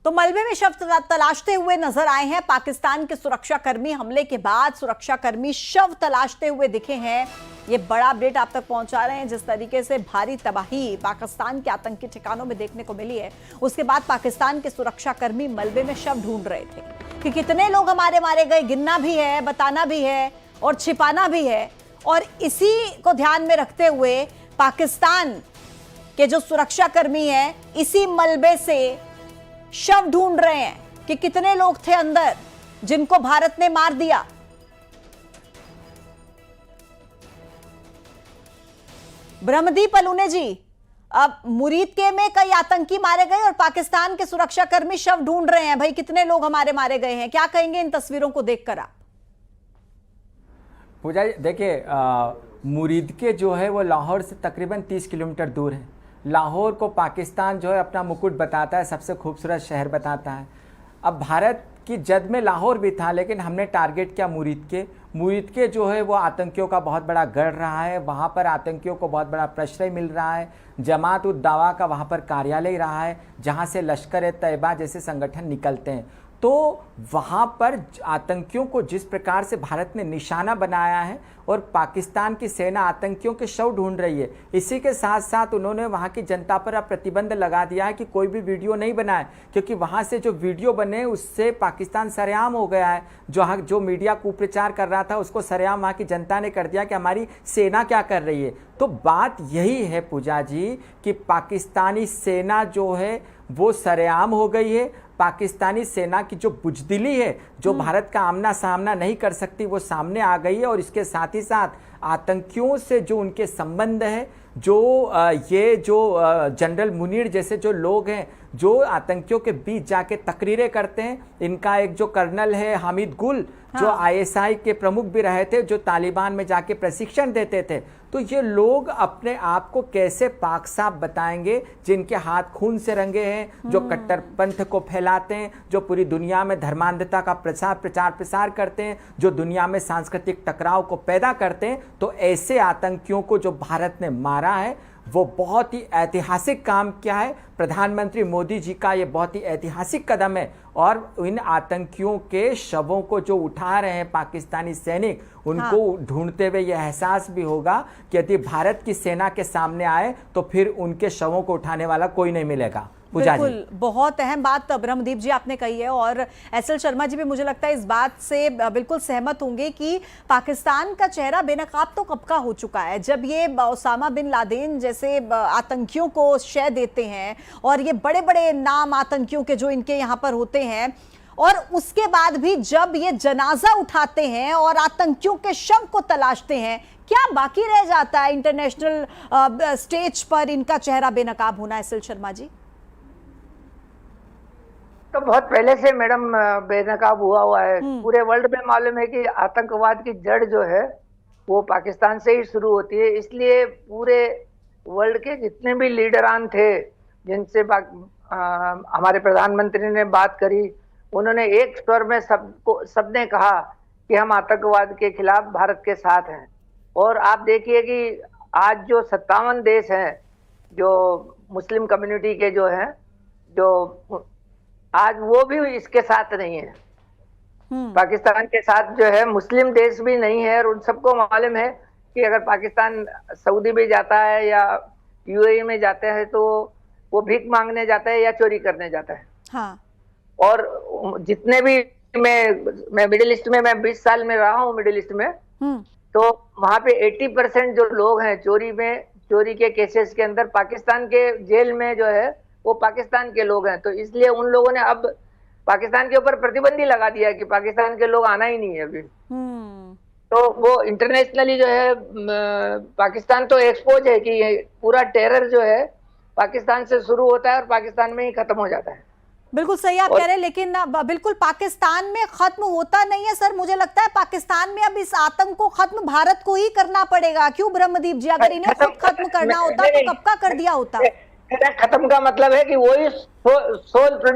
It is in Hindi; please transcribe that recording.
तो मलबे में शव तलाशते हुए नजर आए हैं पाकिस्तान के सुरक्षाकर्मी। हमले के बाद सुरक्षाकर्मी शव तलाशते हुए दिखे हैं। ये बड़ा अपडेट आप तक पहुंचा रहे हैं। जिस तरीके से भारी तबाही पाकिस्तान के आतंकी ठिकानों में देखने को मिली है, उसके बाद पाकिस्तान के सुरक्षाकर्मी मलबे में शव ढूंढ रहे थे कि कितने लोग हमारे मारे गए। गिनना भी है, बताना भी है और छिपाना भी है। और इसी को ध्यान में रखते हुए पाकिस्तान के जो सुरक्षाकर्मी हैं इसी मलबे से शव ढूंढ रहे हैं कि कितने लोग थे अंदर जिनको भारत ने मार दिया। ब्रह्मदीप अलूने जी, अब मुरीद के में कई आतंकी मारे गए और पाकिस्तान के सुरक्षाकर्मी शव ढूंढ रहे हैं। भाई कितने लोग हमारे मारे गए हैं, क्या कहेंगे इन तस्वीरों को देखकर आप? पूजा देखिए, मुरीद के जो है वो लाहौर से तकरीबन 30 किलोमीटर दूर है। लाहौर को पाकिस्तान जो है अपना मुकुट बताता है, सबसे खूबसूरत शहर बताता है। अब भारत की जद में लाहौर भी था, लेकिन हमने टारगेट किया मुरीद के जो है वो आतंकियों का बहुत बड़ा गढ़ रहा है। वहाँ पर आतंकियों को बहुत बड़ा प्रश्रय मिल रहा है। जमात उद दावा का वहाँ पर कार्यालय रहा है, जहाँ से लश्कर ए तैयबा जैसे संगठन निकलते हैं। तो वहाँ पर आतंकियों को जिस प्रकार से भारत ने निशाना बनाया है और पाकिस्तान की सेना आतंकियों के शव ढूंढ रही है, इसी के साथ साथ उन्होंने वहाँ की जनता पर अब प्रतिबंध लगा दिया है कि कोई भी वीडियो नहीं बनाए, क्योंकि वहाँ से जो वीडियो बने उससे पाकिस्तान सरेआम हो गया है। जो मीडिया कुप्रचार कर रहा था उसको सरेआम वहाँ की जनता ने कर दिया कि हमारी सेना क्या कर रही है। तो बात यही है पूजा जी कि पाकिस्तानी सेना जो है वो सरेआम हो गई है। पाकिस्तानी सेना की जो बुजदिली है, जो भारत का आमना सामना नहीं कर सकती, वो सामने आ गई है। और इसके साथ ही साथ आतंकियों से जो उनके संबंध है, ये जो जनरल मुनीर जैसे जो लोग हैं जो आतंकियों के बीच जाके तकरीरें करते हैं। इनका एक जो कर्नल है हामिद गुल, जो आईएसआई के प्रमुख भी रहे थे, जो तालिबान में जाके प्रशिक्षण देते थे। तो ये लोग अपने आप को कैसे पाक साफ बताएंगे, जिनके हाथ खून से रंगे हैं, जो कट्टरपंथ को फैलाते हैं, जो पूरी दुनिया में धर्मांधता का प्रचार प्रसार करते हैं, जो दुनिया में सांस्कृतिक टकराव को पैदा करते हैं। तो ऐसे आतंकियों को जो भारत ने मारा है वो बहुत ही ऐतिहासिक काम किया है। प्रधानमंत्री मोदी जी का ये बहुत ही ऐतिहासिक कदम है। और इन आतंकियों के शवों को जो उठा रहे हैं पाकिस्तानी सैनिक, उनको ढूंढते हुए यह एहसास भी होगा कि यदि भारत की सेना के सामने आए तो फिर उनके शवों को उठाने वाला कोई नहीं मिलेगा। बिल्कुल, बहुत अहम बात ब्रह्मदीप जी आपने कही है। और एसएल शर्मा जी भी मुझे लगता है इस बात से बिल्कुल सहमत होंगे कि पाकिस्तान का चेहरा बेनकाब तो कब का हो चुका है। जब ये ओसामा बिन लादेन जैसे आतंकियों को शय देते हैं और ये बड़े बड़े नाम आतंकियों के जो इनके यहाँ पर होते हैं, और उसके बाद भी जब ये जनाजा उठाते हैं और आतंकियों के शव को तलाशते हैं, क्या बाकी रह जाता है इंटरनेशनल स्टेज पर इनका चेहरा बेनकाब होना? एसएल शर्मा जी, तो बहुत पहले से मैडम बेनकाब हुआ है। पूरे वर्ल्ड में मालूम है कि आतंकवाद की जड़ जो है वो पाकिस्तान से ही शुरू होती है। इसलिए पूरे वर्ल्ड के जितने भी लीडरान थे जिनसे हमारे प्रधानमंत्री ने बात करी, उन्होंने एक स्वर में सबने कहा कि हम आतंकवाद के खिलाफ भारत के साथ हैं। और आप देखिए कि आज जो 57 देश हैं जो मुस्लिम कम्युनिटी के जो हैं, जो आज वो भी इसके साथ नहीं है। पाकिस्तान के साथ जो है मुस्लिम देश भी नहीं है। और उन सबको मालूम है कि अगर पाकिस्तान सऊदी में जाता है या यूएई में जाते हैं तो वो भीख मांगने जाता है या चोरी करने जाता है। हाँ। और जितने भी मैं मिडिल ईस्ट में, मैं 20 साल में रहा हूँ मिडिल ईस्ट में, तो वहां पे 80% जो लोग हैं चोरी के केसेस के अंदर पाकिस्तान के जेल में जो है वो पाकिस्तान के लोग हैं। तो इसलिए उन लोगों ने अब पाकिस्तान के ऊपर प्रतिबंध ही लगा दिया कि पाकिस्तान के लोग आना ही नहीं है अभी। तो वो इंटरनेशनली जो है पाकिस्तान तो एक्सपोज है कि ये पूरा टेरर जो है पाकिस्तान से शुरू होता है और पाकिस्तान में ही खत्म हो जाता है। बिल्कुल सही आप कह रहे हैं, लेकिन बिल्कुल पाकिस्तान में खत्म होता नहीं है सर। मुझे लगता है पाकिस्तान में अब इस आतंक को खत्म भारत को ही करना पड़ेगा। क्यों ब्रह्मदीप जी? अगर इन्हें खुद खत्म करना होता तो कब का कर दिया होता। खत्म का मतलब है कि वही सोल प्रोड्यूस